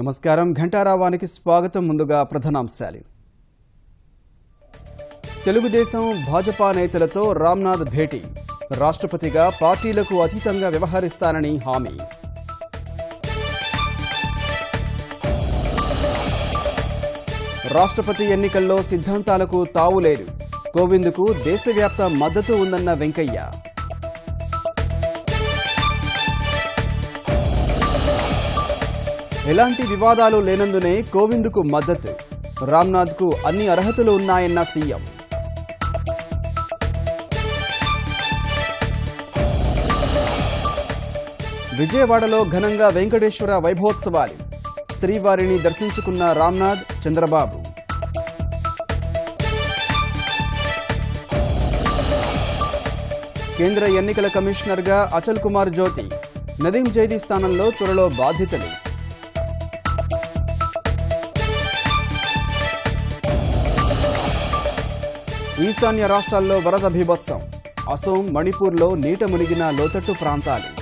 నమస్కారం ఘంటారావానికి స్వాగతం. ముందుగా ప్రధానాంశాలు. తెలుగుదేశం భాజపా నేతలతో రామ్నాథ్ భేటీ. రాష్ట్రపతిగా పార్టీలకు అతీతంగా వ్యవహరిస్తానని హామీ. రాష్ట్రపతి ఎన్నికల్లో సిద్ధాంతాలకు తావు లేదు. కోవింద్కు దేశవ్యాప్త మద్దతు ఉందన్న వెంకయ్య. ఎలాంటి వివాదాలు లేనందునే కోవింద్కు మద్దతు. రామ్నాథ్కు అన్ని అర్హతలు ఉన్నాయన్న సీఎం. విజయవాడలో ఘనంగా వెంకటేశ్వర వైభవోత్సవాలు. శ్రీవారిని దర్శించుకున్న రామ్నాథ్, చంద్రబాబు. కేంద్ర ఎన్నికల కమిషనర్గా అచల్ కుమార్ జ్యోతి. నదీం జైదీ స్థానంలో త్వరలో బాధ్యతలు. ఈశాన్య రాష్ట్రాల్లో వరద బీభత్సం. అసోం, మణిపూర్లో నీట మునిగిన లోతట్టు ప్రాంతాలు.